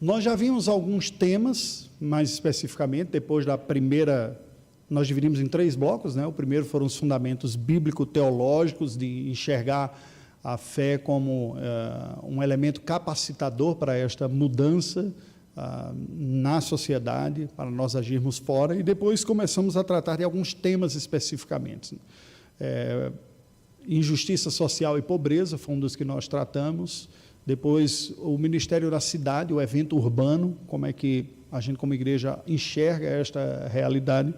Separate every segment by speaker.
Speaker 1: Nós já vimos alguns temas, mais especificamente, depois da primeira, nós dividimos em 3 blocos, né? O primeiro foram os fundamentos bíblico-teológicos, de enxergar a fé como um elemento capacitador para esta mudança na sociedade, para nós agirmos fora, e depois começamos a tratar de alguns temas especificamente. Injustiça social e pobreza foi um dos que nós tratamos. Depois, o Ministério da Cidade, o evento urbano, como é que a gente, como igreja, enxerga esta realidade.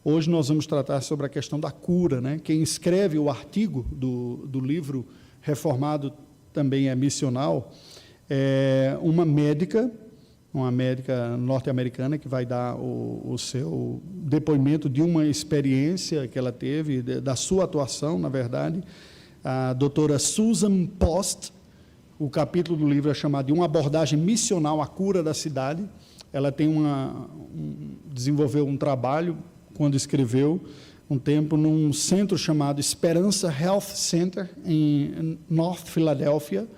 Speaker 1: Hoje nós vamos tratar sobre a questão da cura, né? Quem escreve o artigo do livro Reformado também é missional, é uma médica norte-americana que vai dar o seu depoimento de uma experiência que ela teve, da sua atuação, na verdade, a doutora Susan Post. O capítulo do livro é chamado de Uma Abordagem Missional à Cura da Cidade. Ela tem desenvolveu um trabalho, quando escreveu, um tempo, num centro chamado Esperança Health Center, em North Philadelphia,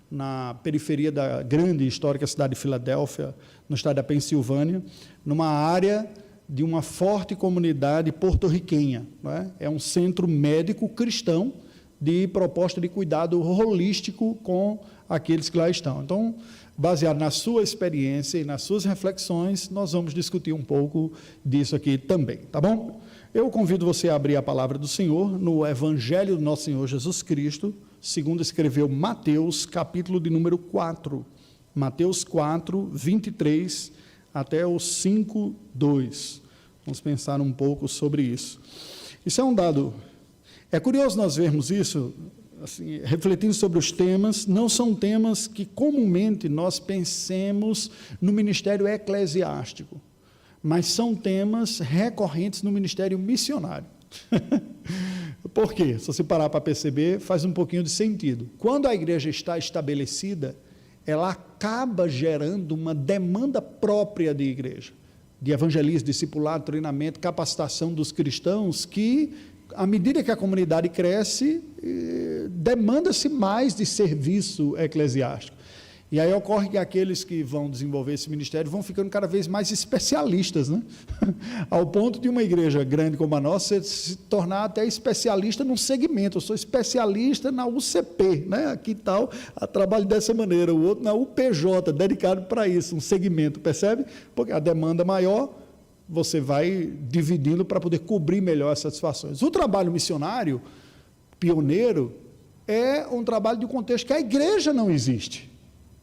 Speaker 1: na periferia da grande e histórica cidade de Filadélfia, no estado da Pensilvânia, numa área de uma forte comunidade porto-riquenha, né? É um centro médico cristão de proposta de cuidado holístico com aqueles que lá estão. Então, baseado na sua experiência e nas suas reflexões, nós vamos discutir um pouco disso aqui também, tá bom? Eu convido você a abrir a palavra do Senhor no Evangelho do nosso Senhor Jesus Cristo, segundo escreveu Mateus, capítulo de número 4. Mateus 4, 23 até o 5, 2. Vamos pensar um pouco sobre isso. Isso é um dado. É curioso nós vermos isso, assim, refletindo sobre os temas. Não são temas que comumente nós pensemos no ministério eclesiástico, mas são temas recorrentes no ministério missionário. Por quê? Se você parar para perceber, faz um pouquinho de sentido. Quando a igreja está estabelecida, ela acaba gerando uma demanda própria de igreja, de evangelismo, discipulado, treinamento, capacitação dos cristãos, que, à medida que a comunidade cresce, demanda-se mais de serviço eclesiástico. E aí ocorre que aqueles que vão desenvolver esse ministério vão ficando cada vez mais especialistas, né? Ao ponto de uma igreja grande como a nossa se tornar até especialista num segmento. Eu sou especialista na UCP, né? Aqui tal, trabalho dessa maneira, o outro na UPJ, dedicado para isso, um segmento, percebe? Porque a demanda maior, você vai dividindo para poder cobrir melhor as satisfações. O trabalho missionário, pioneiro, é um trabalho de um contexto que a igreja não existe.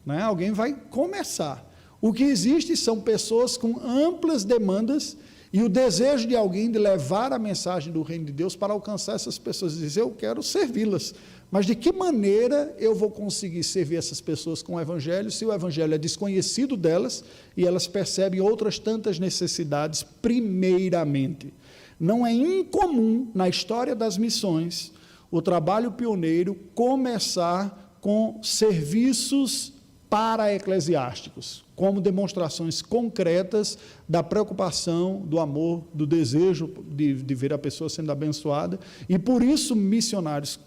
Speaker 1: Né? Alguém vai começar. O que existe são pessoas com amplas demandas e o desejo de alguém de levar a mensagem do reino de Deus para alcançar essas pessoas e dizer, eu quero servi-las. Mas de que maneira eu vou conseguir servir essas pessoas com o evangelho se o evangelho é desconhecido delas e elas percebem outras tantas necessidades primeiramente? Não é incomum na história das missões o trabalho pioneiro começar com serviços para-eclesiásticos, como demonstrações concretas da preocupação, do amor, do desejo de ver a pessoa sendo abençoada, e por isso missionários,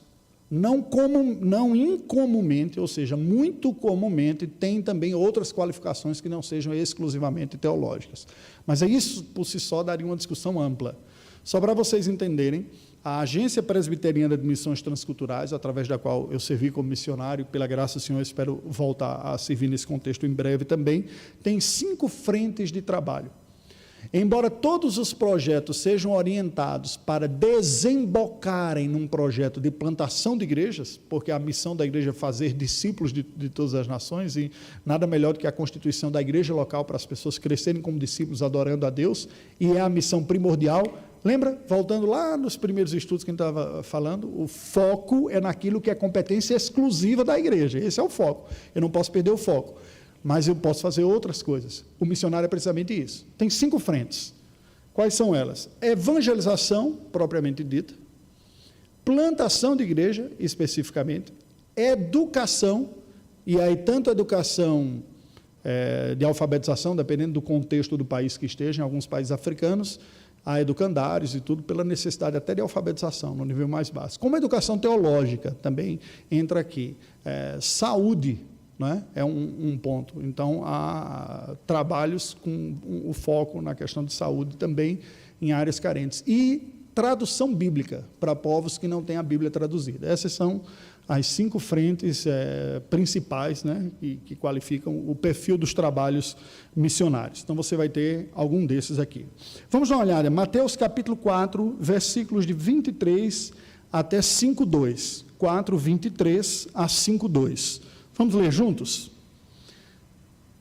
Speaker 1: não incomumente, ou seja, muito comumente, têm também outras qualificações que não sejam exclusivamente teológicas. Mas isso, por si só, daria uma discussão ampla. Só para vocês entenderem, a Agência Presbiteriana de Missões Transculturais, através da qual eu servi como missionário, pela graça do Senhor, espero voltar a servir nesse contexto em breve também, tem 5 frentes de trabalho. Embora todos os projetos sejam orientados para desembocarem num projeto de plantação de igrejas, porque a missão da igreja é fazer discípulos de todas as nações, e nada melhor do que a constituição da igreja local para as pessoas crescerem como discípulos adorando a Deus, e é a missão primordial. Lembra? Voltando lá nos primeiros estudos que a gente estava falando, o foco é naquilo que é competência exclusiva da igreja. Esse é o foco. Eu não posso perder o foco, mas eu posso fazer outras coisas. O missionário é precisamente isso. Tem 5 frentes. Quais são elas? Evangelização, propriamente dita, plantação de igreja, especificamente, educação, e aí tanto a educação de alfabetização, dependendo do contexto do país que esteja, em alguns países africanos, há educandários e tudo, pela necessidade até de alfabetização, no nível mais básico. Como a educação teológica também entra aqui. Saúde, não é? É um ponto. Então, há trabalhos com o foco na questão de saúde também em áreas carentes. E tradução bíblica para povos que não têm a Bíblia traduzida. Essas são as 5 frentes principais, né, que qualificam o perfil dos trabalhos missionários. Então, você vai ter algum desses aqui. Vamos dar uma olhada. Mateus capítulo 4, versículos de 23 até 5:2. 4, 23 a 5:2. Vamos ler juntos?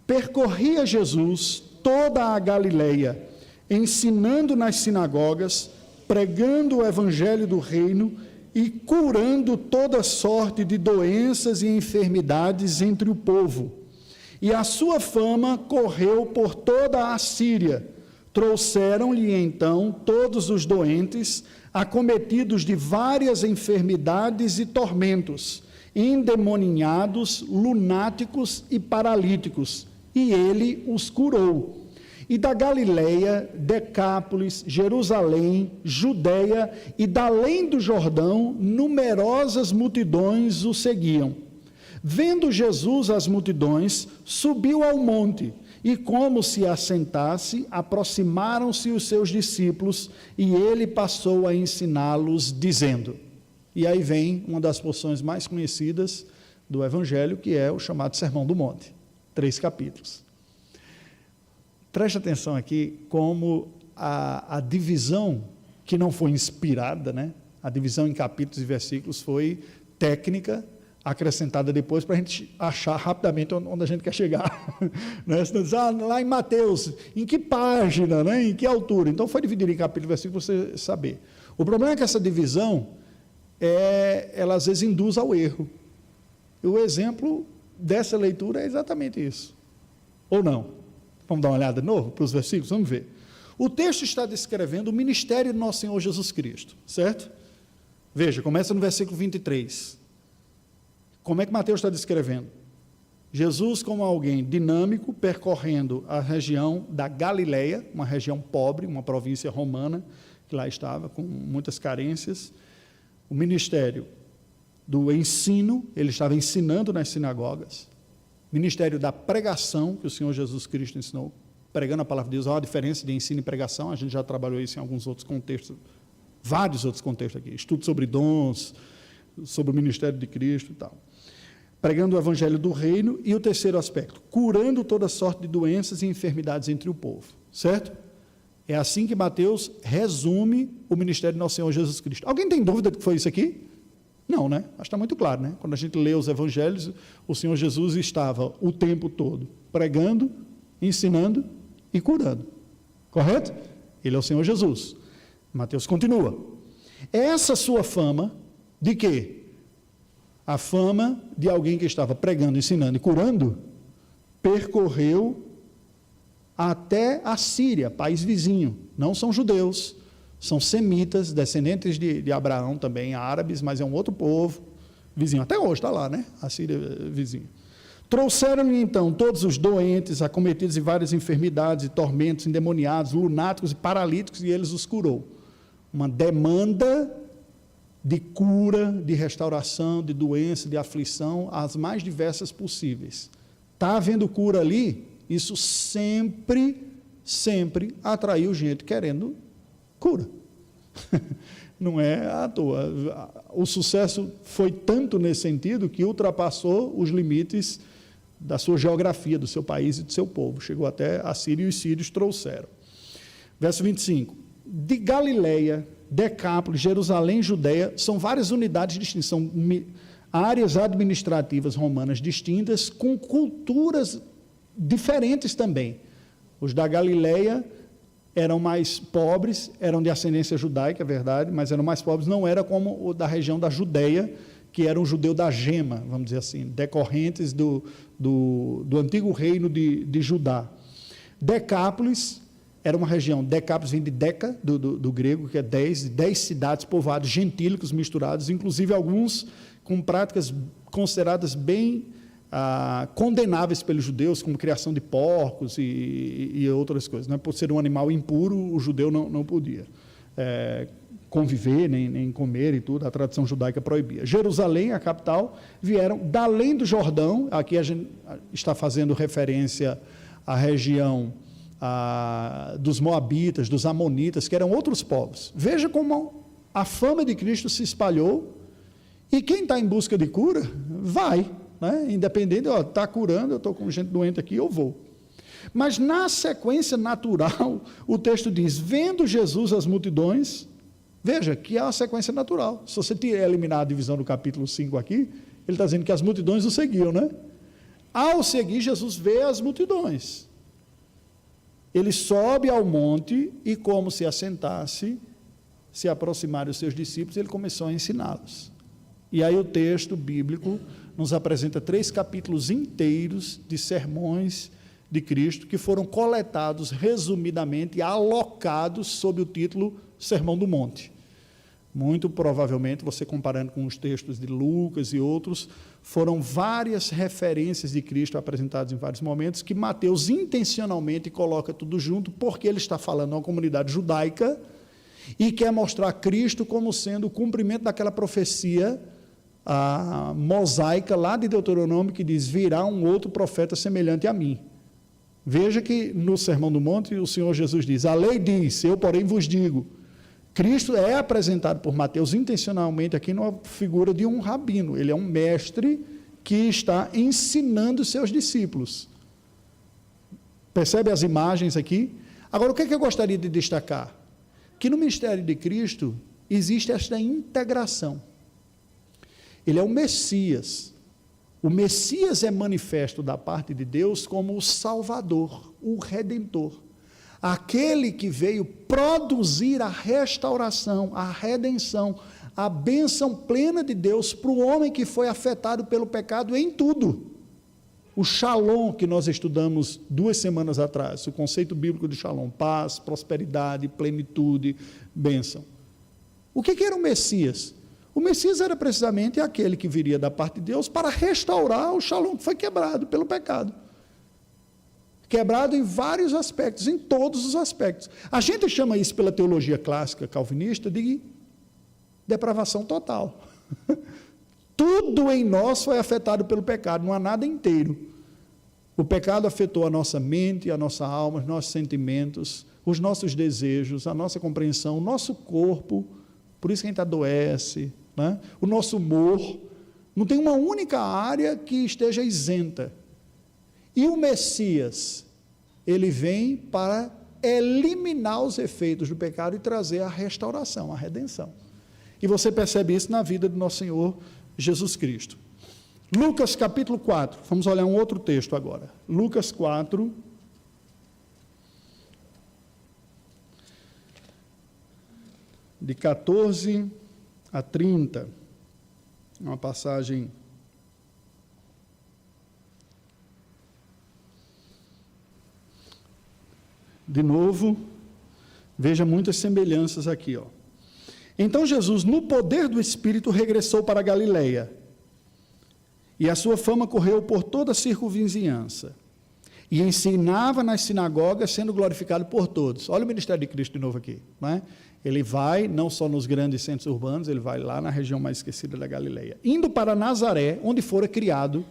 Speaker 1: Percorria Jesus toda a Galileia, ensinando nas sinagogas, pregando o evangelho do reino e curando toda sorte de doenças e enfermidades entre o povo. E a sua fama correu por toda a Síria. Trouxeram-lhe então todos os doentes, acometidos de várias enfermidades e tormentos, endemoninhados, lunáticos e paralíticos, e ele os curou. E da Galileia, Decápolis, Jerusalém, Judeia e da além do Jordão, numerosas multidões o seguiam. Vendo Jesus as multidões, subiu ao monte, e como se assentasse, aproximaram-se os seus discípulos, e ele passou a ensiná-los, dizendo... E aí vem uma das porções mais conhecidas do Evangelho, que é o chamado Sermão do Monte, 3 capítulos. Preste atenção aqui como a divisão, que não foi inspirada, né? A divisão em capítulos e versículos foi técnica, acrescentada depois para a gente achar rapidamente onde a gente quer chegar. Né? Você diz, lá em Mateus, em que página, né? Em que altura? Então foi dividido em capítulo e versículo para você saber. O problema é que essa divisão, ela às vezes induz ao erro. E o exemplo dessa leitura é exatamente isso. Ou não? Vamos dar uma olhada de novo para os versículos? Vamos ver. O texto está descrevendo o ministério do nosso Senhor Jesus Cristo, certo? Veja, começa no versículo 23. Como é que Mateus está descrevendo? Jesus como alguém dinâmico, percorrendo a região da Galileia, uma região pobre, uma província romana, que lá estava, com muitas carências. O ministério do ensino, ele estava ensinando nas sinagogas. Ministério da pregação, que o Senhor Jesus Cristo ensinou, pregando a palavra de Deus. Há uma diferença de ensino e pregação, a gente já trabalhou isso em alguns outros contextos, vários outros contextos aqui, estudo sobre dons, sobre o ministério de Cristo e tal. Pregando o evangelho do reino, e o terceiro aspecto, curando toda sorte de doenças e enfermidades entre o povo, certo? É assim que Mateus resume o ministério do nosso Senhor Jesus Cristo. Alguém tem dúvida de que foi isso aqui? Não, né? Acho que está muito claro, né? Quando a gente lê os evangelhos, o Senhor Jesus estava o tempo todo pregando, ensinando e curando. Correto? Ele é o Senhor Jesus. Mateus continua. Essa sua fama, de quê? A fama de alguém que estava pregando, ensinando e curando, percorreu até a Síria, país vizinho. Não são judeus, são semitas, descendentes de Abraão também, árabes, mas é um outro povo, vizinho. Até hoje está lá, né? A Síria vizinha. Trouxeram-lhe então todos os doentes, acometidos de várias enfermidades e tormentos, endemoniados, lunáticos e paralíticos, e eles os curou. Uma demanda de cura, de restauração, de doença, de aflição, as mais diversas possíveis. Está havendo cura ali? Isso sempre atraiu gente querendo cura. Não é à toa. O sucesso foi tanto nesse sentido que ultrapassou os limites da sua geografia, do seu país e do seu povo. Chegou até a Síria e os sírios trouxeram. Verso 25. De Galileia, Decápolis, Jerusalém, Judeia, são várias unidades distintas, são áreas administrativas romanas distintas, com culturas diferentes também. Os da Galileia eram mais pobres, eram de ascendência judaica, é verdade, mas eram mais pobres, não era como o da região da Judeia, que era um judeu da gema, vamos dizer assim, decorrentes do antigo reino de Judá. Decápolis era uma região, Decápolis vem de Deca, do grego, que é 10 cidades povoadas, gentílicos misturados, inclusive alguns com práticas consideradas bem condenáveis pelos judeus, como criação de porcos e outras coisas. Né? Por ser um animal impuro, o judeu não podia. conviver, nem comer e tudo, a tradição judaica proibia. Jerusalém, a capital, vieram da além do Jordão, aqui a gente está fazendo referência à região dos Moabitas, dos Amonitas, que eram outros povos. Veja como a fama de Cristo se espalhou, e quem está em busca de cura, vai, né? Independente, está curando, eu estou com gente doente aqui, eu vou. Mas na sequência natural, o texto diz, vendo Jesus as multidões, veja que é uma sequência natural. Se você eliminar a divisão do capítulo 5 aqui, ele está dizendo que as multidões o seguiam, né? Ao seguir, Jesus vê as multidões. Ele sobe ao monte e, como se assentasse, se aproximaram os seus discípulos, ele começou a ensiná-los. E aí o texto bíblico nos apresenta 3 capítulos inteiros de sermões de Cristo, que foram coletados resumidamente e alocados sob o título Sermão do Monte. Muito provavelmente, você comparando com os textos de Lucas e outros, foram várias referências de Cristo apresentadas em vários momentos, que Mateus intencionalmente coloca tudo junto, porque ele está falando a uma comunidade judaica e quer mostrar Cristo como sendo o cumprimento daquela profecia mosaica lá de Deuteronômio, que diz, virá um outro profeta semelhante a mim. Veja que no Sermão do Monte o Senhor Jesus diz, a lei diz, eu porém vos digo. Cristo é apresentado por Mateus intencionalmente aqui na figura de um rabino, ele é um mestre que está ensinando seus discípulos. Percebe as imagens aqui? Agora, o que é que eu gostaria de destacar? Que no ministério de Cristo existe esta integração. Ele é o Messias. O Messias é manifesto da parte de Deus como o Salvador, o Redentor. Aquele que veio produzir a restauração, a redenção, a bênção plena de Deus para o homem que foi afetado pelo pecado em tudo. O Shalom que nós estudamos 2 semanas atrás, o conceito bíblico de Shalom, paz, prosperidade, plenitude, bênção. O que era o Messias? O Messias era precisamente aquele que viria da parte de Deus para restaurar o Shalom que foi quebrado pelo pecado. Quebrado em vários aspectos, em todos os aspectos. A gente chama isso pela teologia clássica calvinista de depravação total. Tudo em nós foi afetado pelo pecado, não há nada inteiro. O pecado afetou a nossa mente, a nossa alma, os nossos sentimentos, os nossos desejos, a nossa compreensão, o nosso corpo, por isso que a gente adoece, né? O nosso humor. Não tem uma única área que esteja isenta. E o Messias, ele vem para eliminar os efeitos do pecado e trazer a restauração, a redenção. E você percebe isso na vida do nosso Senhor Jesus Cristo. Lucas capítulo 4, vamos olhar um outro texto agora. Lucas 4, de 14 a 30, uma passagem de novo, veja muitas semelhanças aqui, ó. Então Jesus, no poder do Espírito, regressou para a Galileia, e a sua fama correu por toda a circunvizinhança, e ensinava nas sinagogas, sendo glorificado por todos. Olha o ministério de Cristo de novo aqui, não é? Ele vai, não só nos grandes centros urbanos, ele vai lá na região mais esquecida da Galileia. Indo para Nazaré, onde fora criado,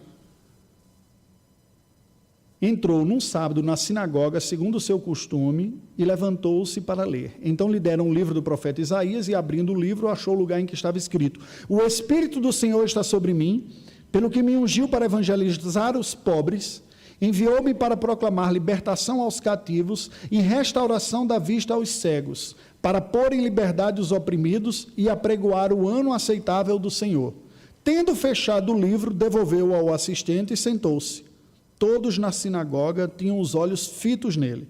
Speaker 1: entrou num sábado na sinagoga, segundo o seu costume, e levantou-se para ler. Então lhe deram um livro do profeta Isaías, e abrindo o livro, achou o lugar em que estava escrito: o Espírito do Senhor está sobre mim, pelo que me ungiu para evangelizar os pobres, enviou-me para proclamar libertação aos cativos e restauração da vista aos cegos, para pôr em liberdade os oprimidos e apregoar o ano aceitável do Senhor. Tendo fechado o livro, devolveu-o ao assistente e sentou-se. Todos na sinagoga tinham os olhos fitos nele.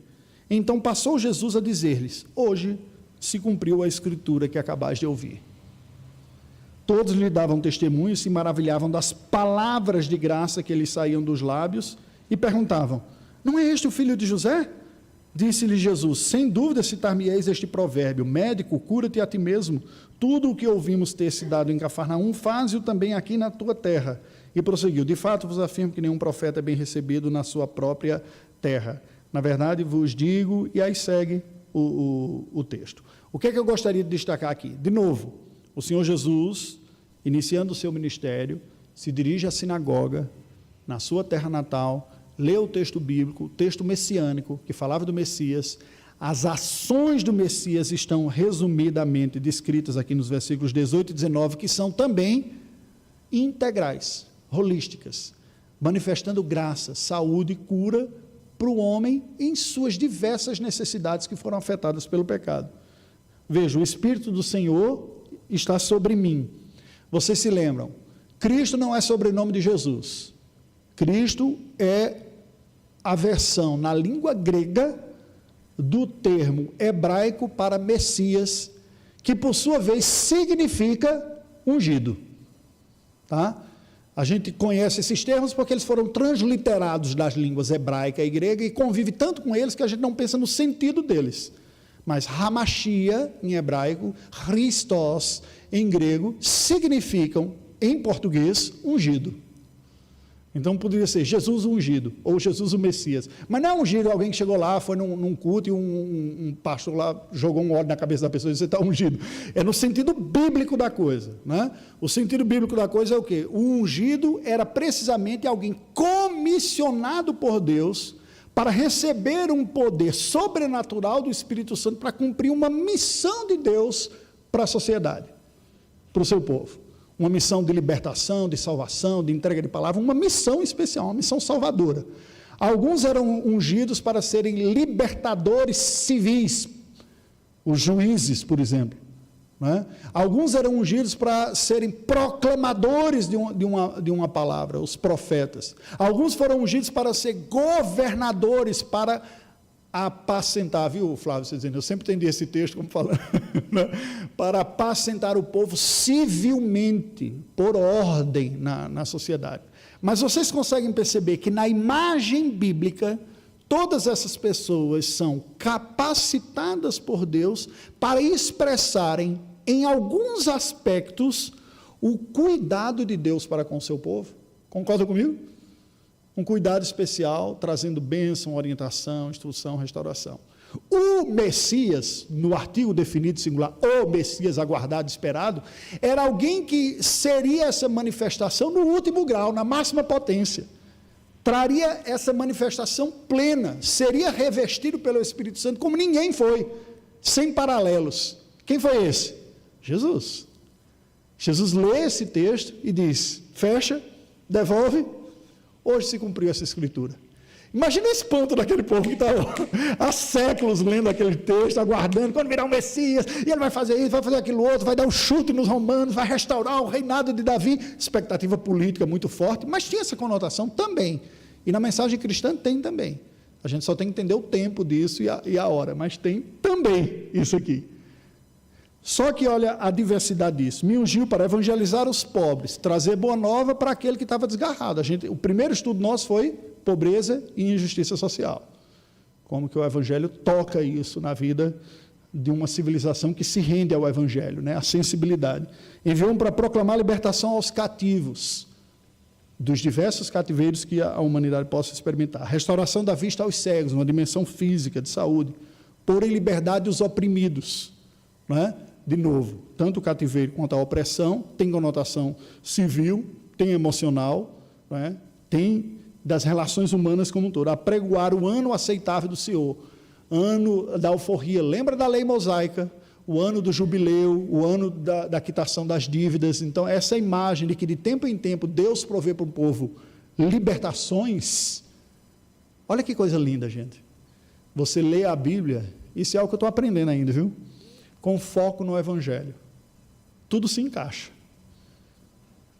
Speaker 1: Então passou Jesus a dizer-lhes: hoje se cumpriu a escritura que acabais de ouvir. Todos lhe davam testemunho e se maravilhavam das palavras de graça que lhes saíam dos lábios e perguntavam: não é este o filho de José? Disse-lhe Jesus: sem dúvida citar-me-eis este provérbio: médico, cura-te a ti mesmo. Tudo o que ouvimos ter se dado em Cafarnaum, faze-o também aqui na tua terra. E prosseguiu: de fato vos afirmo que nenhum profeta é bem recebido na sua própria terra. Na verdade vos digo, e aí segue o texto. O que é que eu gostaria de destacar aqui? De novo, o Senhor Jesus, iniciando o seu ministério, se dirige à sinagoga, na sua terra natal, lê o texto bíblico, o texto messiânico, que falava do Messias. As ações do Messias estão resumidamente descritas aqui nos versículos 18 e 19, que são também integrais, holísticas, manifestando graça, saúde e cura para o homem em suas diversas necessidades que foram afetadas pelo pecado. Veja, o Espírito do Senhor está sobre mim. Vocês se lembram, Cristo não é sobrenome de Jesus. Cristo é a versão na língua grega do termo hebraico para Messias, que por sua vez significa ungido. Tá? A gente conhece esses termos porque eles foram transliterados das línguas hebraica e grega e convive tanto com eles que a gente não pensa no sentido deles. Mas Hamashia, em hebraico, Christos, em grego, significam, em português, ungido. Então, poderia ser Jesus ungido, ou Jesus o Messias. Mas não é ungido alguém que chegou lá, foi num culto e um pastor lá jogou um óleo na cabeça da pessoa e disse, você está ungido. É no sentido bíblico da coisa. Né? O sentido bíblico da coisa é o quê? O ungido era precisamente alguém comissionado por Deus para receber um poder sobrenatural do Espírito Santo para cumprir uma missão de Deus para a sociedade, para o seu povo. Uma missão de libertação, de salvação, de entrega de palavra, uma missão especial, uma missão salvadora. Alguns eram ungidos para serem libertadores civis, os juízes, por exemplo. Né? Alguns eram ungidos para serem proclamadores de uma palavra, os profetas. Alguns foram ungidos para ser governadores, para apacentar, viu, Flávio, você dizendo, eu sempre entendi esse texto como falando, né? Para apacentar o povo civilmente, por ordem na sociedade. Mas vocês conseguem perceber que na imagem bíblica, todas essas pessoas são capacitadas por Deus para expressarem, em alguns aspectos, o cuidado de Deus para com o seu povo. Concorda comigo? Um cuidado especial, trazendo bênção, orientação, instrução, restauração. O Messias, no artigo definido singular, o Messias aguardado, esperado, era alguém que seria essa manifestação no último grau, na máxima potência. Traria essa manifestação plena, seria revestido pelo Espírito Santo como ninguém foi, sem paralelos. Quem foi esse? Jesus. Jesus lê esse texto e diz, fecha, devolve. Hoje se cumpriu essa escritura. Imagina esse ponto daquele povo que está há séculos lendo aquele texto, aguardando, quando virar o Messias, e ele vai fazer isso, vai fazer aquilo outro, vai dar um chute nos romanos, vai restaurar o reinado de Davi, expectativa política muito forte, mas tinha essa conotação também, e na mensagem cristã tem também, a gente só tem que entender o tempo disso e a hora, mas tem também isso aqui. Só que olha a diversidade disso, me ungiu para evangelizar os pobres, trazer boa nova para aquele que estava desgarrado. O primeiro estudo nosso foi pobreza e injustiça social, como que o evangelho toca isso na vida de uma civilização que se rende ao evangelho, né? A sensibilidade. Enviou-me para proclamar libertação aos cativos, dos diversos cativeiros que a humanidade possa experimentar, restauração da vista aos cegos, uma dimensão física de saúde, pôr em liberdade os oprimidos, não é? De novo, tanto o cativeiro quanto a opressão tem conotação civil, tem emocional, não é? Tem das relações humanas como um todo, apregoar o ano aceitável do Senhor, ano da alforria, lembra da lei mosaica, o ano do jubileu, o ano da quitação das dívidas. Então essa imagem de que de tempo em tempo Deus provê para o povo libertações, olha que coisa linda, gente. Você lê a Bíblia, isso é algo que eu estou aprendendo ainda, viu? Com foco no Evangelho. Tudo se encaixa.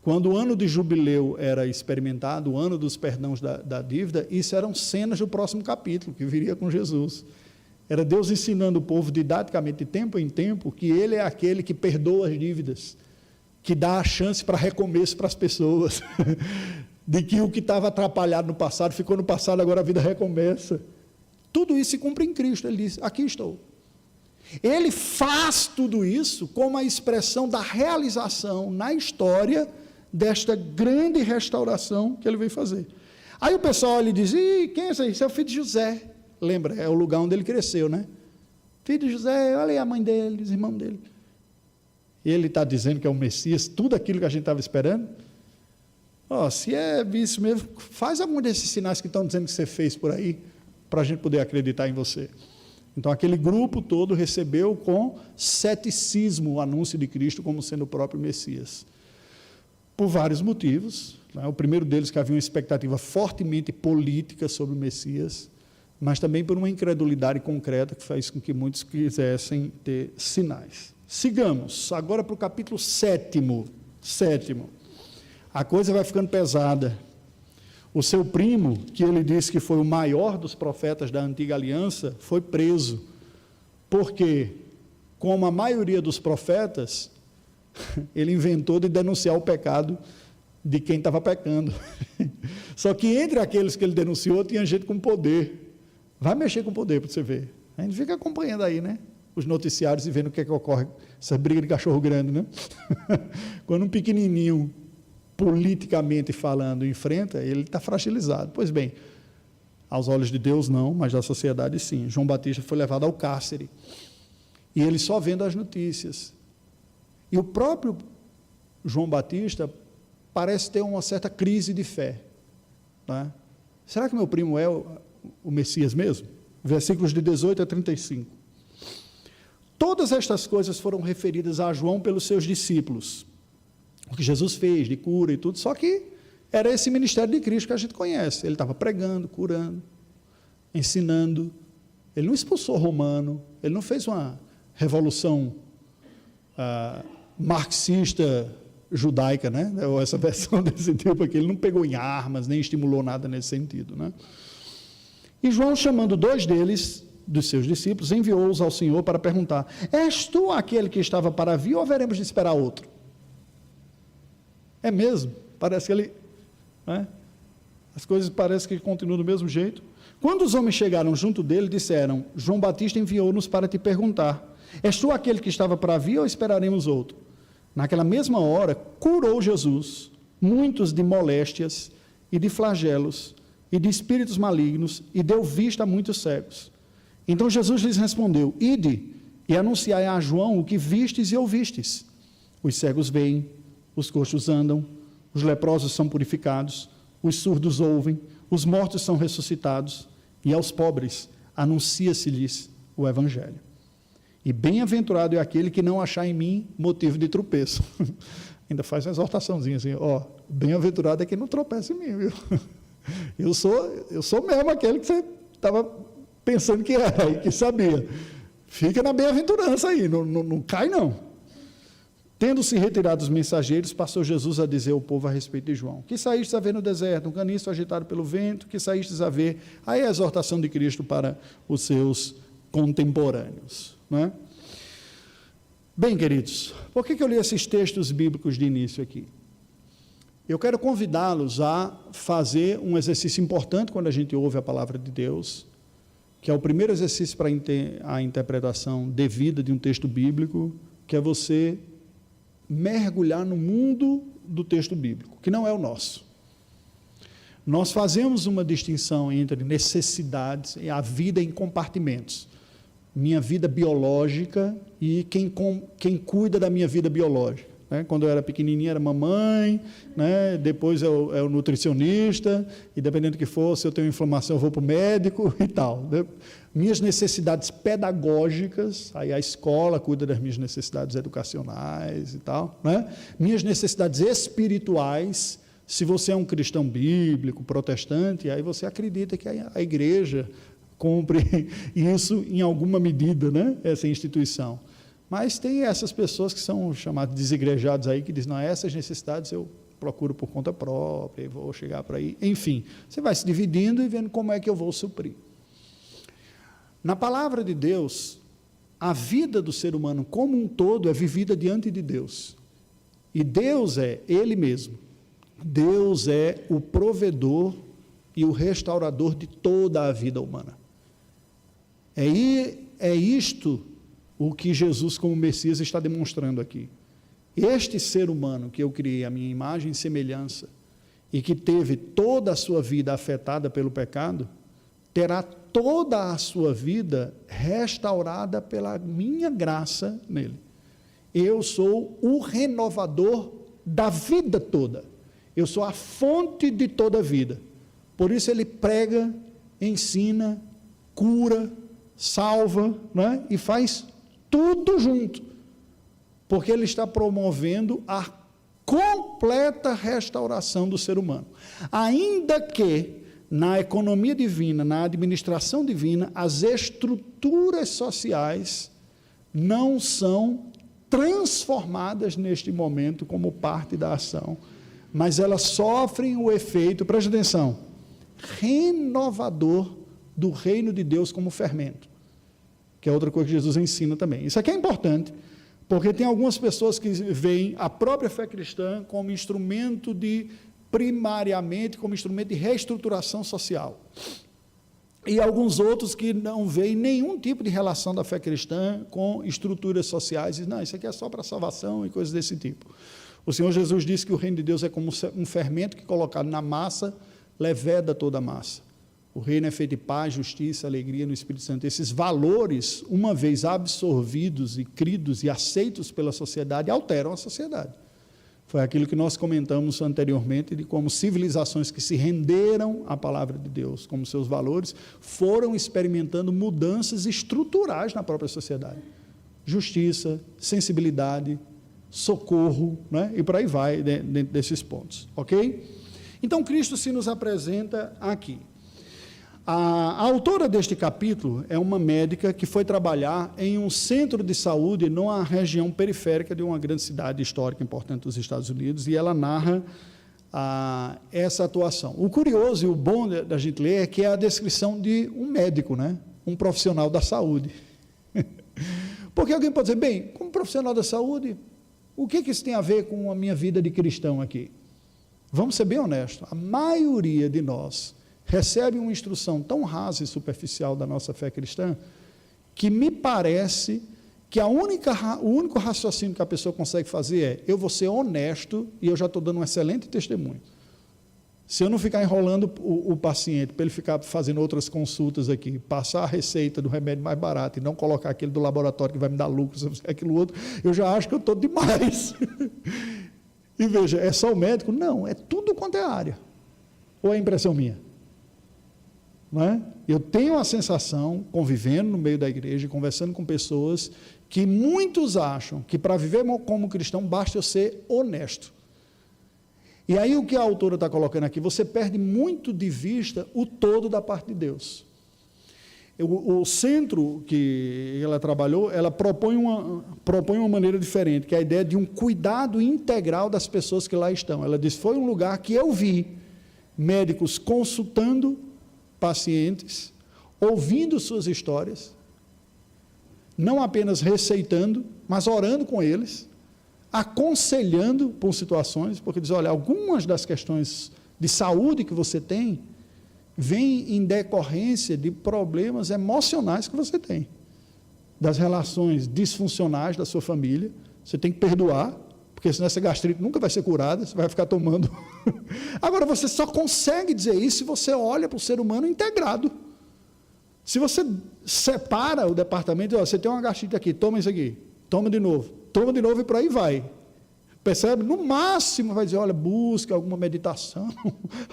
Speaker 1: Quando o ano de jubileu era experimentado, o ano dos perdões da dívida, isso eram cenas do próximo capítulo, que viria com Jesus. Era Deus ensinando o povo didaticamente, de tempo em tempo, que Ele é aquele que perdoa as dívidas, que dá a chance para recomeço para as pessoas, de que o que estava atrapalhado no passado, ficou no passado, agora a vida recomeça. Tudo isso se cumpre em Cristo. Ele diz, aqui estou. Ele faz tudo isso como a expressão da realização na história desta grande restauração que ele veio fazer. Aí o pessoal lhe diz, quem é esse aí? Esse é o filho de José. Lembra, é o lugar onde ele cresceu, né? Filho de José, olha aí a mãe dele, os irmãos dele. Ele está dizendo que é o Messias, tudo aquilo que a gente estava esperando. Se é isso mesmo, faz algum desses sinais que estão dizendo que você fez por aí, para a gente poder acreditar em você. Então, aquele grupo todo recebeu com ceticismo o anúncio de Cristo como sendo o próprio Messias. Por vários motivos. O primeiro deles, que havia uma expectativa fortemente política sobre o Messias, mas também por uma incredulidade concreta que faz com que muitos quisessem ter sinais. Sigamos, agora para o capítulo 7. A coisa vai ficando pesada. O seu primo, que ele disse que foi o maior dos profetas da antiga aliança, foi preso, porque, como a maioria dos profetas, ele inventou de denunciar o pecado de quem estava pecando. Só que entre aqueles que ele denunciou, tinha gente com poder. Vai mexer com poder para você ver. A gente fica acompanhando aí, né? Os noticiários e vendo o que é que ocorre, essa briga de cachorro grande, né? Quando um pequenininho, politicamente falando, enfrenta, ele está fragilizado. Pois bem, aos olhos de Deus não, mas da sociedade sim. João Batista foi levado ao cárcere. E ele só vendo as notícias. E o próprio João Batista parece ter uma certa crise de fé. Né? Será que meu primo é o Messias mesmo? Versículos de 18 a 35. Todas estas coisas foram referidas a João pelos seus discípulos. O que Jesus fez de cura e tudo, só que era esse ministério de Cristo que a gente conhece. Ele estava pregando, curando, ensinando. Ele não expulsou romano, ele não fez uma revolução marxista judaica, né? Ou essa versão desse tipo aqui. Ele não pegou em armas, nem estimulou nada nesse sentido, né? E João, chamando 2 deles, dos seus discípulos, enviou-os ao Senhor para perguntar: és tu aquele que estava para vir, ou haveremos de esperar outro? É mesmo? Parece que ele... Né? As coisas parecem que continuam do mesmo jeito. Quando os homens chegaram junto dele, disseram: João Batista enviou-nos para te perguntar: és tu aquele que estava para vir, ou esperaremos outro? Naquela mesma hora, curou Jesus muitos de moléstias e de flagelos e de espíritos malignos, e deu vista a muitos cegos. Então Jesus lhes respondeu: ide e anunciai a João o que vistes e ouvistes. Os cegos veem, os coxos andam, os leprosos são purificados, os surdos ouvem, os mortos são ressuscitados, e aos pobres anuncia-se-lhes o Evangelho. E bem-aventurado é aquele que não achar em mim motivo de tropeço. Ainda faz uma exortaçãozinha assim: bem-aventurado é quem não tropeça em mim, viu? Eu sou mesmo aquele que você estava pensando que era e que sabia. Fica na bem-aventurança aí, não cai não. Tendo-se retirado os mensageiros, passou Jesus a dizer ao povo a respeito de João: que saístes a ver no deserto, um caniço agitado pelo vento, que saístes a ver. Aí a exortação de Cristo para os seus contemporâneos, não é? Bem, queridos, por que eu li esses textos bíblicos de início aqui? Eu quero convidá-los a fazer um exercício importante quando a gente ouve a palavra de Deus, que é o primeiro exercício para a interpretação devida de um texto bíblico, que é você mergulhar no mundo do texto bíblico, que não é o nosso. Nós fazemos uma distinção entre necessidades e a vida em compartimentos. Minha vida biológica e quem cuida da minha vida biológica. Né? Quando eu era pequenininho era mamãe, né? Depois é o nutricionista, e dependendo do que for, se eu tenho inflamação eu vou para o médico e tal. Né? Minhas necessidades pedagógicas, aí a escola cuida das minhas necessidades educacionais e tal. Né? Minhas necessidades espirituais, se você é um cristão bíblico, protestante, aí você acredita que a igreja cumpre isso em alguma medida, né? Essa instituição. Mas tem essas pessoas que são chamadas desigrejados aí, que dizem: não, essas necessidades eu procuro por conta própria, vou chegar por aí. Enfim, você vai se dividindo e vendo como é que eu vou suprir. Na palavra de Deus, a vida do ser humano como um todo é vivida diante de Deus. E Deus é Ele mesmo. Deus é o provedor e o restaurador de toda a vida humana. É isto o que Jesus, como Messias, está demonstrando aqui. Este ser humano que eu criei, a minha imagem e semelhança, e que teve toda a sua vida afetada pelo pecado, terá toda a sua vida restaurada pela minha graça nele. Eu sou o renovador da vida toda. Eu sou a fonte de toda a vida. Por isso ele prega, ensina, cura, salva, né? E faz tudo junto. Porque ele está promovendo a completa restauração do ser humano. Ainda que na economia divina, na administração divina, as estruturas sociais não são transformadas neste momento como parte da ação, mas elas sofrem o efeito, preste atenção, renovador do reino de Deus como fermento, que é outra coisa que Jesus ensina também. Isso aqui é importante, porque tem algumas pessoas que veem a própria fé cristã como instrumento primariamente como instrumento de reestruturação social. E alguns outros que não veem nenhum tipo de relação da fé cristã com estruturas sociais, e não, isso aqui é só para salvação e coisas desse tipo. O Senhor Jesus disse que o reino de Deus é como um fermento que, colocado na massa, leveda toda a massa. O reino é feito de paz, justiça, alegria no Espírito Santo. Esses valores, uma vez absorvidos e cridos e aceitos pela sociedade, alteram a sociedade. Foi aquilo que nós comentamos anteriormente, de como civilizações que se renderam à palavra de Deus, como seus valores, foram experimentando mudanças estruturais na própria sociedade. Justiça, sensibilidade, socorro, né? E por aí vai, dentro desses pontos, ok? Então, Cristo se nos apresenta aqui. A autora deste capítulo é uma médica que foi trabalhar em um centro de saúde numa região periférica de uma grande cidade histórica importante dos Estados Unidos, e ela narra essa atuação. O curioso e o bom da gente ler é que é a descrição de um médico, né? Um profissional da saúde. Porque alguém pode dizer, bem, como profissional da saúde, o que isso tem a ver com a minha vida de cristão aqui? Vamos ser bem honestos, a maioria de nós recebe uma instrução tão rasa e superficial da nossa fé cristã, que me parece que o único raciocínio que a pessoa consegue fazer é, eu vou ser honesto e eu já estou dando um excelente testemunho. Se eu não ficar enrolando o paciente para ele ficar fazendo outras consultas aqui, passar a receita do remédio mais barato e não colocar aquele do laboratório que vai me dar lucro, aquilo outro, eu já acho que eu estou demais. E veja, é só o médico? Não, é tudo quanto é área. Ou é impressão minha? Não é? Eu tenho a sensação, convivendo no meio da igreja, conversando com pessoas, que muitos acham que para viver como cristão basta eu ser honesto. E aí o que a autora está colocando aqui, você perde muito de vista o todo da parte de Deus. O centro que ela trabalhou, ela propõe uma maneira diferente, que é a ideia de um cuidado integral das pessoas que lá estão. Ela diz, foi um lugar que eu vi médicos consultando pacientes, ouvindo suas histórias, não apenas receitando, mas orando com eles, aconselhando por situações, porque diz, olha, algumas das questões de saúde que você tem, vêm em decorrência de problemas emocionais que você tem, das relações disfuncionais da sua família, você tem que perdoar, porque senão essa gastrite nunca vai ser curada, você vai ficar tomando. Agora, você só consegue dizer isso se você olha para o ser humano integrado. Se você separa o departamento, ó, você tem uma gastrite aqui, toma isso aqui, toma de novo e por aí vai. Percebe? No máximo vai dizer, olha, busca alguma meditação,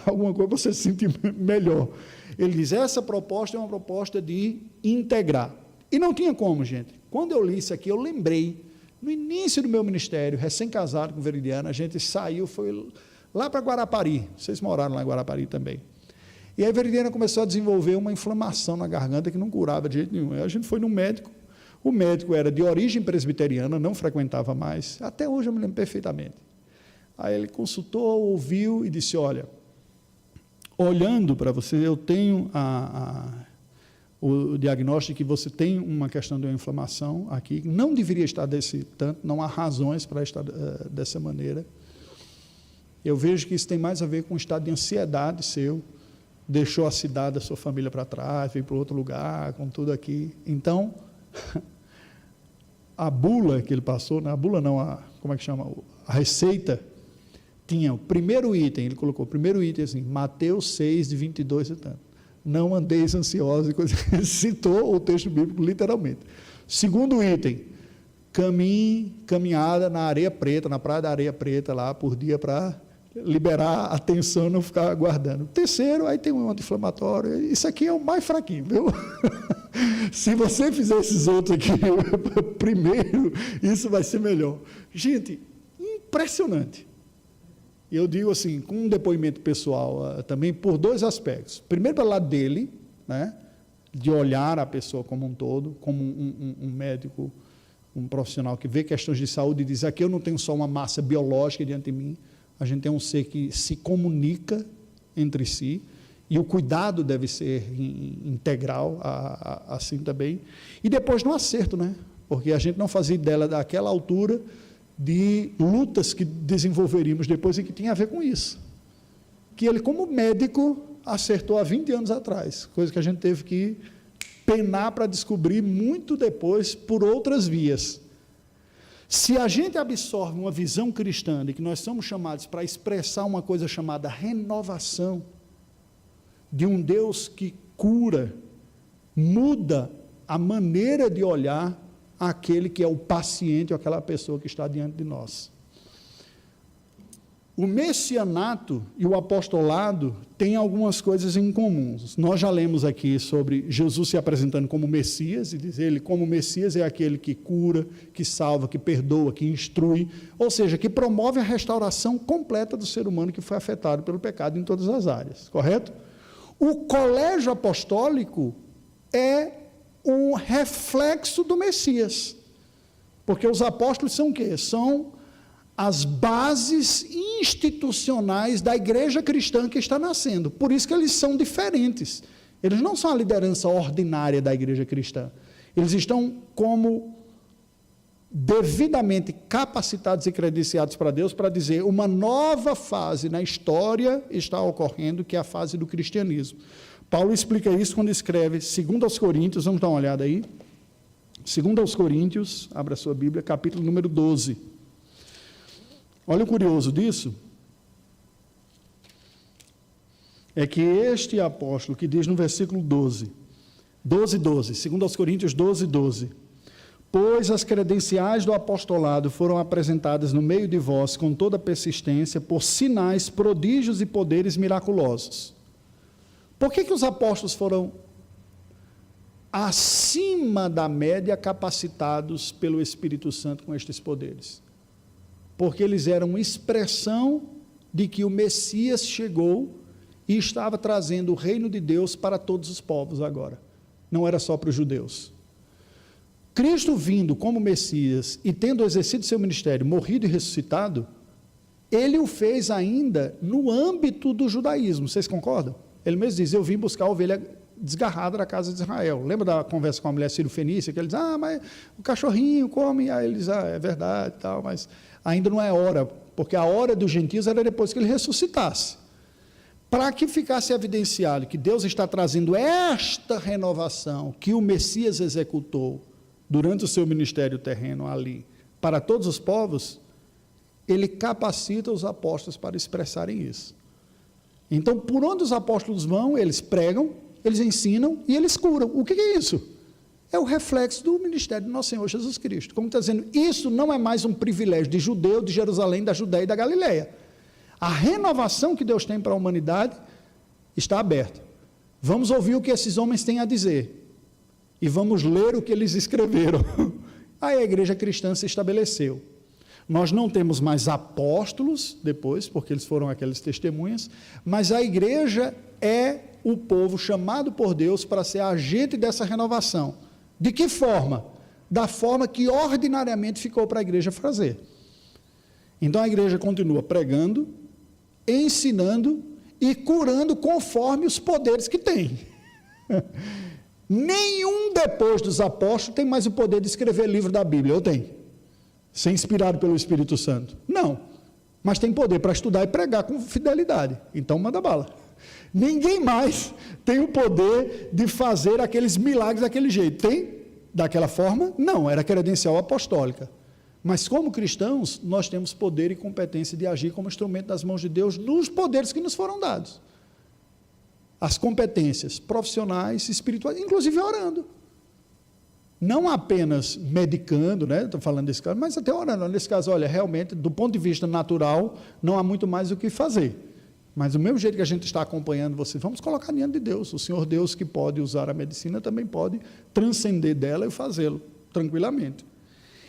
Speaker 1: alguma coisa para você se sentir melhor. Ele diz, essa proposta é uma proposta de integrar. E não tinha como, gente. Quando eu li isso aqui, eu lembrei, no início do meu ministério, recém-casado com Veridiana, a gente saiu, foi lá para Guarapari, vocês moraram lá em Guarapari também. E aí a Veridiana começou a desenvolver uma inflamação na garganta que não curava de jeito nenhum. Aí a gente foi no médico, o médico era de origem presbiteriana, não frequentava mais, até hoje eu me lembro perfeitamente. Aí ele consultou, ouviu e disse, olha, olhando para você, eu tenho o diagnóstico que você tem uma questão de uma inflamação aqui, não deveria estar desse tanto, não há razões para estar dessa maneira. Eu vejo que isso tem mais a ver com o estado de ansiedade seu, deixou a cidade, a sua família para trás, veio para outro lugar, com tudo aqui. Então, a bula que ele passou, a bula não, como é que chama? A receita, tinha o primeiro item, ele colocou o primeiro item assim, Mateus 6, de 22 e tanto. Não andeis ansiosos. Ele citou o texto bíblico literalmente. Segundo item, caminhada na areia preta, na praia da areia preta lá por dia para liberar a tensão e não ficar aguardando. Terceiro, aí tem um anti-inflamatório. Isso aqui é o mais fraquinho, viu? Se você fizer esses outros aqui primeiro, isso vai ser melhor. Gente, impressionante. E eu digo assim, com um depoimento pessoal também, por dois aspectos. Primeiro, pelo lado dele, né, de olhar a pessoa como um todo, como um médico, um profissional que vê questões de saúde e diz, aqui eu não tenho só uma massa biológica diante de mim, a gente tem um ser que se comunica entre si, e o cuidado deve ser integral, assim também. E depois no acerto, né? Porque a gente não fazia ideia daquela altura de lutas que desenvolveríamos depois e que tinha a ver com isso. Que ele, como médico, acertou há 20 anos atrás, coisa que a gente teve que penar para descobrir muito depois por outras vias. Se a gente absorve uma visão cristã de que nós somos chamados para expressar uma coisa chamada renovação, de um Deus que cura, muda a maneira de olhar aquele que é o paciente, ou aquela pessoa que está diante de nós. O messianato e o apostolado têm algumas coisas em comum. Nós já lemos aqui sobre Jesus se apresentando como Messias, e diz ele, como Messias é aquele que cura, que salva, que perdoa, que instrui, ou seja, que promove a restauração completa do ser humano que foi afetado pelo pecado em todas as áreas, correto? O colégio apostólico é um reflexo do Messias, porque os apóstolos são o quê? São as bases institucionais da igreja cristã que está nascendo, por isso que eles são diferentes, eles não são a liderança ordinária da igreja cristã, eles estão como devidamente capacitados e credenciados para Deus, para dizer, uma nova fase na história está ocorrendo, que é a fase do cristianismo. Paulo explica isso quando escreve 2 aos Coríntios, vamos dar uma olhada aí, 2 aos Coríntios, abra a sua Bíblia, capítulo número 12, olha o curioso disso, é que este apóstolo, que diz no versículo 12, 2 aos Coríntios 12, pois as credenciais do apostolado foram apresentadas no meio de vós com toda persistência, por sinais, prodígios e poderes miraculosos. Por que os apóstolos foram acima da média capacitados pelo Espírito Santo com estes poderes? Porque eles eram expressão de que o Messias chegou e estava trazendo o reino de Deus para todos os povos agora, não era só para os judeus. Cristo vindo como Messias e tendo exercido seu ministério, morrido e ressuscitado, ele o fez ainda no âmbito do judaísmo, vocês concordam? Ele mesmo diz, eu vim buscar a ovelha desgarrada da casa de Israel. Lembra da conversa com a mulher sírio-fenícia, que ele diz, mas o cachorrinho come, aí ele diz, é verdade, tal, mas ainda não é hora, porque a hora dos gentios era depois que ele ressuscitasse. Para que ficasse evidenciado que Deus está trazendo esta renovação que o Messias executou durante o seu ministério terreno ali, para todos os povos, ele capacita os apóstolos para expressarem isso. Então, por onde os apóstolos vão, eles pregam, eles ensinam e eles curam. O que é isso? É o reflexo do ministério do nosso Senhor Jesus Cristo. Como está dizendo, isso não é mais um privilégio de judeu, de Jerusalém, da Judéia e da Galileia. A renovação que Deus tem para a humanidade está aberta. Vamos ouvir o que esses homens têm a dizer. E vamos ler o que eles escreveram. Aí a igreja cristã se estabeleceu. Nós não temos mais apóstolos depois, porque eles foram aqueles testemunhas, mas a igreja é o povo chamado por Deus para ser agente dessa renovação. De que forma? Da forma que ordinariamente ficou para a igreja fazer. Então a igreja continua pregando, ensinando e curando conforme os poderes que tem. Nenhum depois dos apóstolos tem mais o poder de escrever livro da Bíblia, ou tem? Ser inspirado pelo Espírito Santo? Não, mas tem poder para estudar e pregar com fidelidade, então manda bala. Ninguém mais tem o poder de fazer aqueles milagres daquele jeito, tem? Daquela forma? Não, era credencial apostólica, mas como cristãos, nós temos poder e competência de agir como instrumento das mãos de Deus, nos poderes que nos foram dados. as competências profissionais, espirituais, inclusive orando. Não apenas medicando, né? Estou falando desse caso, mas até orando. Nesse caso, olha, realmente, do ponto de vista natural, não há muito mais o que fazer. Mas do mesmo jeito que a gente está acompanhando você, vamos colocar diante de Deus. O Senhor Deus que pode usar a medicina também pode transcender dela e fazê-lo tranquilamente.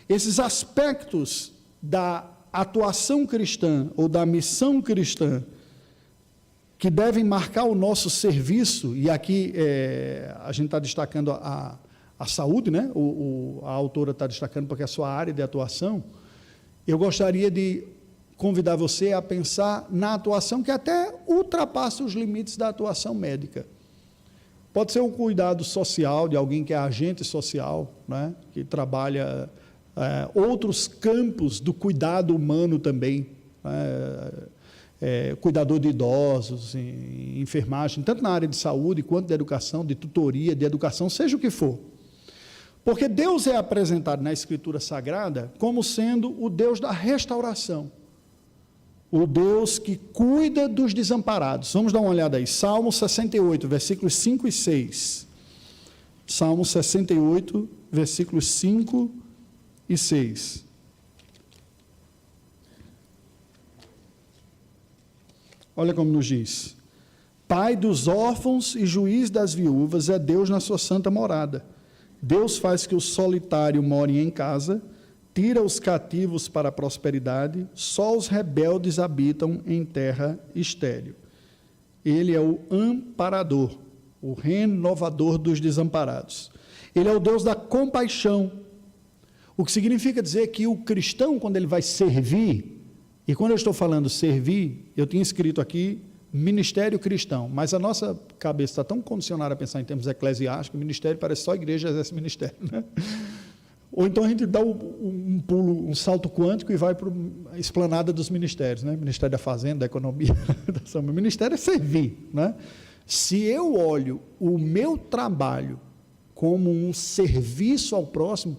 Speaker 1: Esses aspectos da atuação cristã ou da missão cristã que devem marcar o nosso serviço, e aqui a gente está destacando a saúde, né? A autora está destacando porque é a sua área de atuação. Eu gostaria de convidar você a pensar na atuação que até ultrapassa os limites da atuação médica. Pode ser um cuidado social de alguém que é agente social, né? Que trabalha outros campos do cuidado humano também, cuidador de idosos, enfermagem, tanto na área de saúde quanto de educação, de tutoria, de educação, seja o que for. Porque Deus é apresentado na Escritura Sagrada como sendo o Deus da restauração, o Deus que cuida dos desamparados. Vamos dar uma olhada aí, Salmo 68, versículos 5 e 6. Salmo 68, versículos 5 e 6. Olha como nos diz: Pai dos órfãos e juiz das viúvas é Deus na sua santa morada. Deus faz que o solitário more em casa, tira os cativos para a prosperidade, só os rebeldes habitam em terra estéril. Ele é o amparador, o renovador dos desamparados. Ele é o Deus da compaixão, o que significa dizer que o cristão, quando ele vai servir, e quando eu estou falando servir, eu tinha escrito aqui ministério cristão, mas a nossa cabeça está tão condicionada a pensar em termos eclesiásticos, ministério parece só a igreja exerce ministério, né? Ou então a gente dá um pulo, um salto quântico e vai para a esplanada dos ministérios, né? Ministério da Fazenda, da Economia, o ministério é servir, né? Se eu olho o meu trabalho como um serviço ao próximo,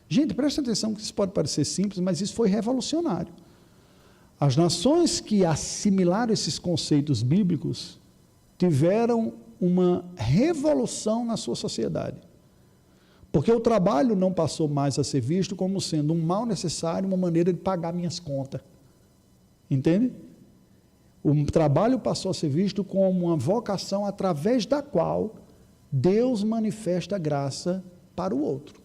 Speaker 1: gente, presta atenção que isso pode parecer simples, mas isso foi revolucionário. As nações que assimilaram esses conceitos bíblicos tiveram uma revolução na sua sociedade. Porque o trabalho não passou mais a ser visto como sendo um mal necessário, uma maneira de pagar minhas contas. Entende? O trabalho passou a ser visto como uma vocação através da qual Deus manifesta graça para o outro.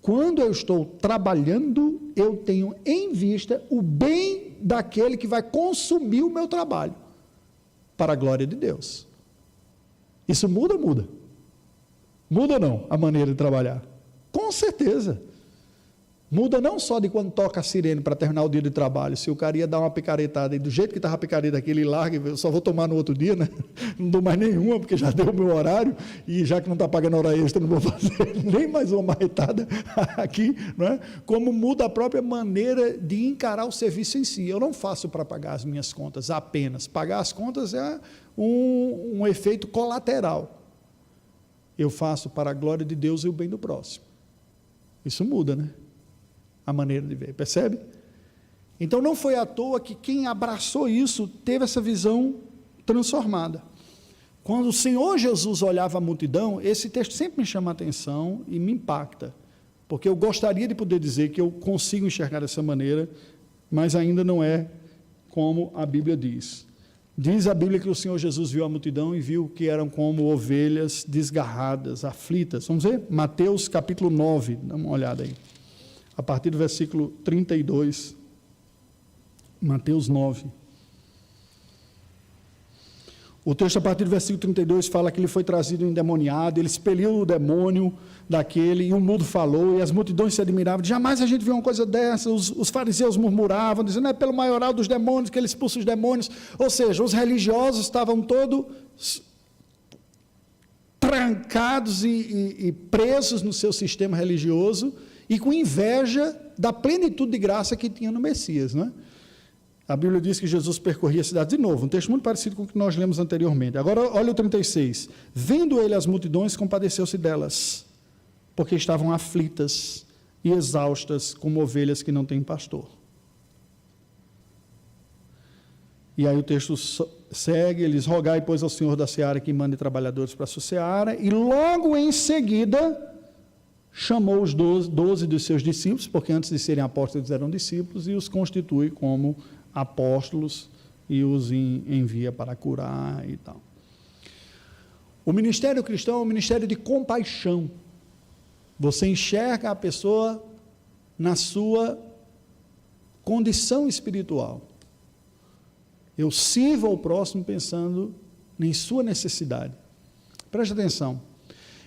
Speaker 1: Quando eu estou trabalhando, eu tenho em vista o bem daquele que vai consumir o meu trabalho, para a glória de Deus. Isso muda ou muda? Muda ou não a maneira de trabalhar? Com certeza. Muda não só de quando toca a sirene para terminar o dia de trabalho, se o cara ia dar uma picaretada e do jeito que estava a picareta aqui, ele larga, eu só vou tomar no outro dia, né? Não dou mais nenhuma, porque já deu o meu horário, e já que não está pagando hora extra, não vou fazer nem mais uma marretada aqui, não é? Como muda a própria maneira de encarar o serviço em si. Eu não faço para pagar as minhas contas apenas, pagar as contas é um efeito colateral. Eu faço para a glória de Deus e o bem do próximo. Isso muda, né? A maneira de ver, percebe? Então não foi à toa que quem abraçou isso teve essa visão transformada. Quando o Senhor Jesus olhava a multidão, esse texto sempre me chama a atenção e me impacta, porque eu gostaria de poder dizer que eu consigo enxergar dessa maneira, mas ainda não é como a Bíblia diz. Diz a Bíblia que o Senhor Jesus viu a multidão e viu que eram como ovelhas desgarradas, aflitas. Vamos ver? Mateus capítulo 9, dá uma olhada aí. A partir do versículo 32, Mateus 9. O texto a partir do versículo 32 fala que ele foi trazido endemoniado, ele expeliu o demônio daquele, e o mudo falou, e as multidões se admiravam, jamais a gente viu uma coisa dessa, os fariseus murmuravam, dizendo, é pelo maioral dos demônios que ele expulsa os demônios, ou seja, os religiosos estavam todos trancados e presos no seu sistema religioso, e com inveja da plenitude de graça que tinha no Messias, não é? A Bíblia diz que Jesus percorria a cidade, de novo, um texto muito parecido com o que nós lemos anteriormente. Agora, olha o 36. Vendo ele as multidões, compadeceu-se delas, porque estavam aflitas e exaustas, como ovelhas que não têm pastor. E aí o texto segue, eles rogai, pois, ao Senhor da seara que mande trabalhadores para a sua seara, e logo em seguida chamou os 12 dos seus discípulos, porque antes de serem apóstolos eles eram discípulos, e os constitui como apóstolos e os envia para curar e tal. O ministério cristão é um ministério de compaixão. Você enxerga a pessoa na sua condição espiritual. Eu sirvo ao próximo pensando em sua necessidade. Preste atenção.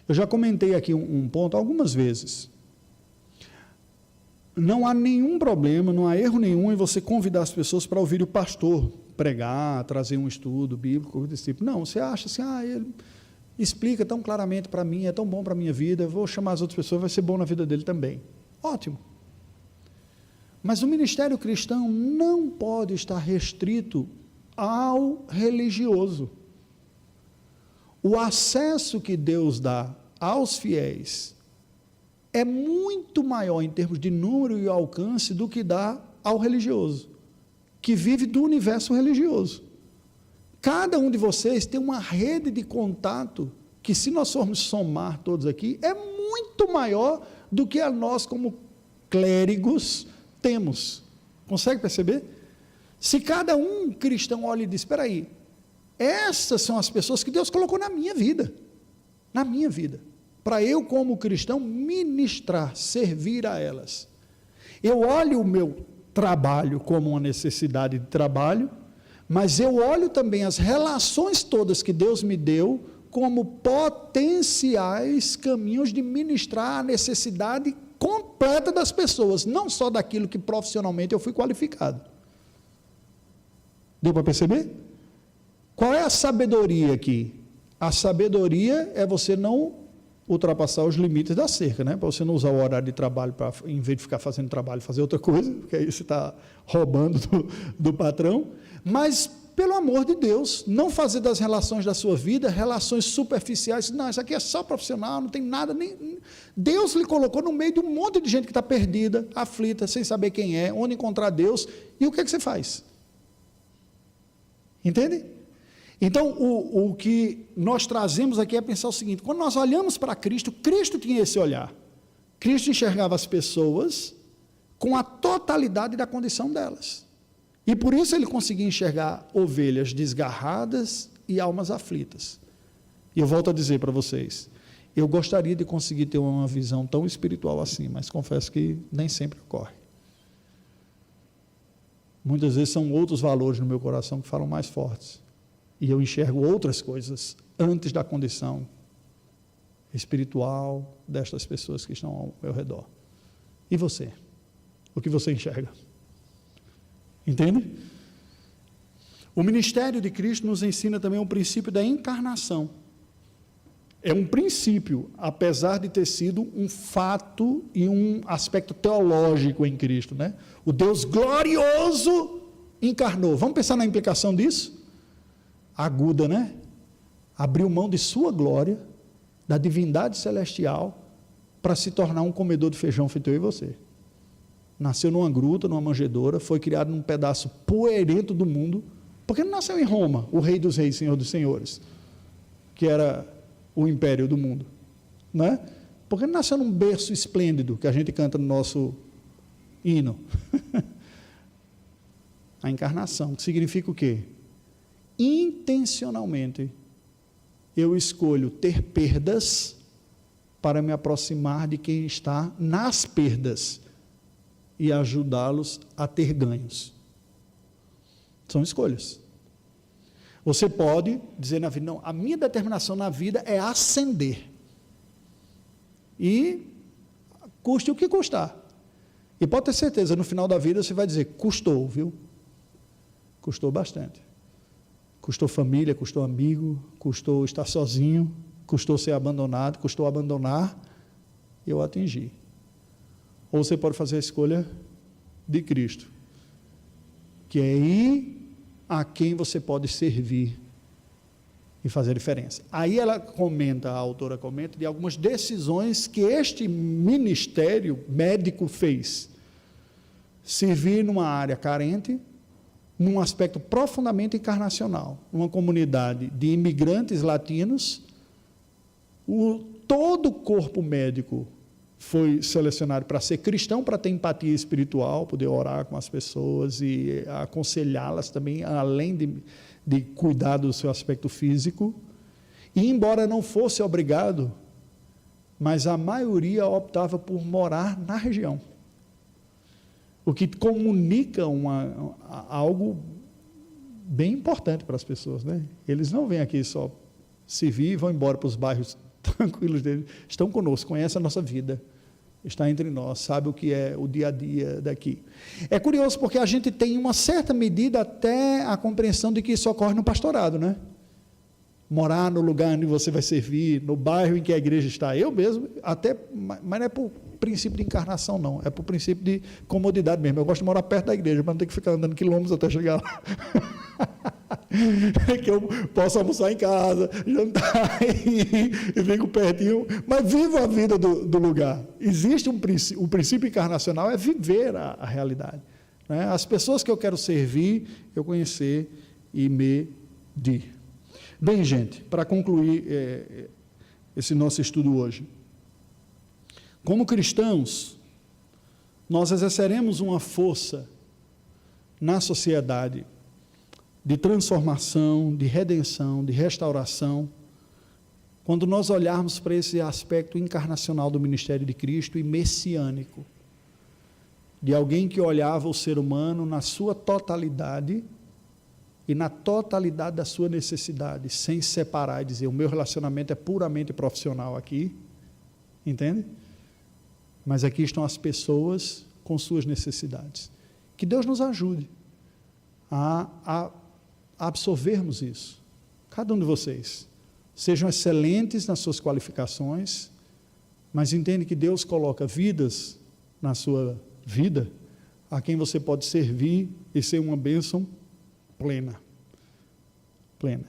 Speaker 1: Eu já comentei aqui um ponto algumas vezes. Não há nenhum problema, não há erro nenhum em você convidar as pessoas para ouvir o pastor pregar, trazer um estudo bíblico, coisa desse tipo. Não, você acha assim, ele explica tão claramente para mim, é tão bom para a minha vida, eu vou chamar as outras pessoas, vai ser bom na vida dele também. Ótimo. Mas o ministério cristão não pode estar restrito ao religioso. O acesso que Deus dá aos fiéis é muito maior em termos de número e alcance do que dá ao religioso, que vive do universo religioso. Cada um de vocês tem uma rede de contato que, se nós formos somar todos aqui, é muito maior do que a nós, como clérigos, temos. Consegue perceber? Se cada um cristão olha e diz, espera aí, essas são as pessoas que Deus colocou na minha vida, para eu, como cristão, ministrar, servir a elas. Eu olho o meu trabalho como uma necessidade de trabalho, mas eu olho também as relações todas que Deus me deu como potenciais caminhos de ministrar a necessidade completa das pessoas, não só daquilo que profissionalmente eu fui qualificado. Deu para perceber? Qual é a sabedoria aqui? A sabedoria é você não ultrapassar os limites da cerca, né? Para você não usar o horário de trabalho para, em vez de ficar fazendo trabalho, fazer outra coisa, porque aí você está roubando do patrão. Mas, pelo amor de Deus, não fazer das relações da sua vida relações superficiais. Não, isso aqui é só profissional, não tem nada. Deus lhe colocou no meio de um monte de gente que está perdida, aflita, sem saber quem é, onde encontrar Deus. E o que você faz? Entende? Então, o que nós trazemos aqui é pensar o seguinte: quando nós olhamos para Cristo, Cristo tinha esse olhar. Cristo enxergava as pessoas com a totalidade da condição delas. E por isso ele conseguia enxergar ovelhas desgarradas e almas aflitas. E eu volto a dizer para vocês, eu gostaria de conseguir ter uma visão tão espiritual assim, mas confesso que nem sempre ocorre. Muitas vezes são outros valores no meu coração que falam mais fortes. E eu enxergo outras coisas antes da condição espiritual destas pessoas que estão ao meu redor. E você? O que você enxerga? Entende? O ministério de Cristo nos ensina também o princípio da encarnação. É um princípio, apesar de ter sido um fato e um aspecto teológico em Cristo, né? O Deus glorioso encarnou. Vamos pensar na implicação disso? Aguda, né? Abriu mão de sua glória, da divindade celestial, para se tornar um comedor de feijão feito eu e você. Nasceu numa gruta, numa manjedoura, foi criado num pedaço poeirento do mundo, porque não nasceu em Roma, o rei dos reis, senhor dos senhores, que era o império do mundo, né? Porque não nasceu num berço esplêndido, que a gente canta no nosso hino. A encarnação, que significa o quê? Intencionalmente, eu escolho ter perdas para me aproximar de quem está nas perdas e ajudá-los a ter ganhos. São escolhas. Você pode dizer na vida, não, a minha determinação na vida é ascender. E custe o que custar. E pode ter certeza, no final da vida você vai dizer, custou, viu? Custou bastante. Custou família, custou amigo, custou estar sozinho, custou ser abandonado, custou abandonar, e eu atingi. Ou você pode fazer a escolha de Cristo, que é ir a quem você pode servir e fazer a diferença. Aí ela comenta, a autora comenta, de algumas decisões que este ministério médico fez. Servir numa área carente, num aspecto profundamente encarnacional, uma comunidade de imigrantes latinos, todo o corpo médico foi selecionado para ser cristão, para ter empatia espiritual, poder orar com as pessoas e aconselhá-las também, além de cuidar do seu aspecto físico. E embora não fosse obrigado, mas a maioria optava por morar na região, o que comunica algo bem importante para as pessoas, né? Eles não vêm aqui só servir e vão embora para os bairros tranquilos deles, estão conosco, conhecem a nossa vida, está entre nós, sabe o que é o dia a dia daqui. É curioso porque a gente tem uma certa medida até a compreensão de que isso ocorre no pastorado, né? Morar no lugar onde você vai servir, no bairro em que a igreja está. Eu mesmo, até, mas não é por princípio de encarnação, não, é por princípio de comodidade mesmo. Eu gosto de morar perto da igreja, para não ter que ficar andando quilômetros até chegar lá. Que eu posso almoçar em casa, jantar e fico pertinho, mas vivo a vida do lugar. Existe o princípio encarnacional, é viver a realidade, né? As pessoas que eu quero servir, eu conhecer e medir. Bem, gente, para concluir esse nosso estudo hoje, como cristãos, nós exerceremos uma força na sociedade de transformação, de redenção, de restauração, quando nós olharmos para esse aspecto encarnacional do ministério de Cristo e messiânico, de alguém que olhava o ser humano na sua totalidade e na totalidade da sua necessidade, sem separar e dizer, o meu relacionamento é puramente profissional aqui, entende? Mas aqui estão as pessoas com suas necessidades. Que Deus nos ajude a absorvermos isso. Cada um de vocês. Sejam excelentes nas suas qualificações, mas entende que Deus coloca vidas na sua vida, a quem você pode servir e ser uma bênção plena. Plena.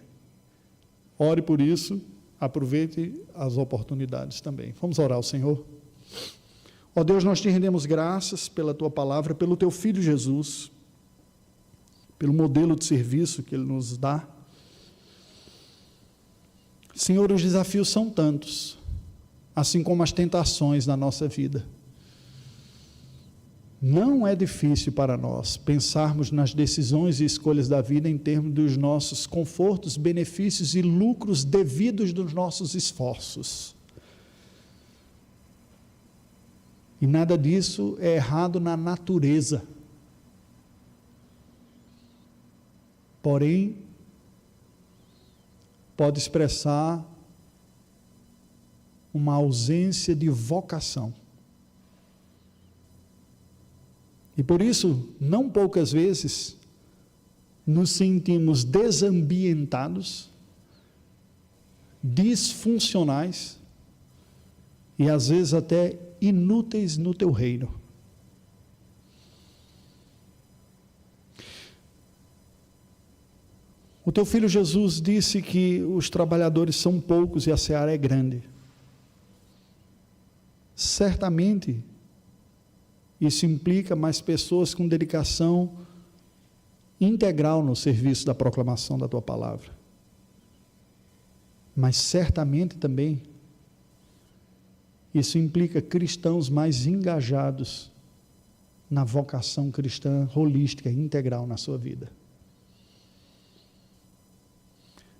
Speaker 1: Ore por isso, aproveite as oportunidades também. Vamos orar ao Senhor. Ó Deus, nós te rendemos graças pela tua palavra, pelo teu Filho Jesus, pelo modelo de serviço que Ele nos dá. Senhor, os desafios são tantos, assim como as tentações na nossa vida. Não é difícil para nós pensarmos nas decisões e escolhas da vida em termos dos nossos confortos, benefícios e lucros devidos dos nossos esforços. E nada disso é errado na natureza. Porém, pode expressar uma ausência de vocação. E por isso, não poucas vezes, nos sentimos desambientados, disfuncionais e às vezes até inúteis no teu reino. O teu Filho Jesus disse que os trabalhadores são poucos e a seara é grande. Certamente, isso implica mais pessoas com dedicação integral no serviço da proclamação da tua palavra. Mas certamente também, isso implica cristãos mais engajados na vocação cristã holística, integral na sua vida.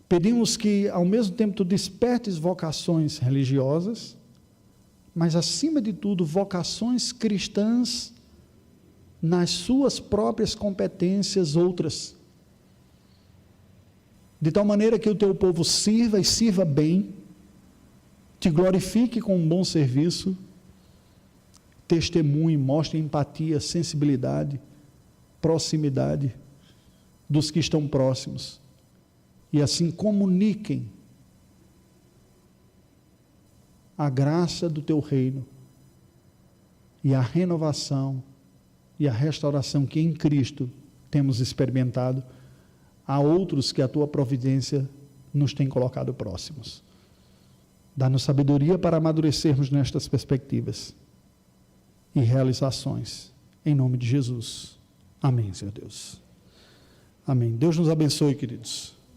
Speaker 1: Pedimos que, ao mesmo tempo, tu despertes vocações religiosas, mas, acima de tudo, vocações cristãs nas suas próprias competências outras. De tal maneira que o teu povo sirva e sirva bem, te glorifique com um bom serviço, testemunhe, mostre empatia, sensibilidade, proximidade dos que estão próximos. E assim comuniquem a graça do teu reino e a renovação e a restauração que em Cristo temos experimentado a outros que a tua providência nos tem colocado próximos. Dá-nos sabedoria para amadurecermos nestas perspectivas e realizações, em nome de Jesus. Amém, Senhor Deus. Amém. Deus nos abençoe, queridos.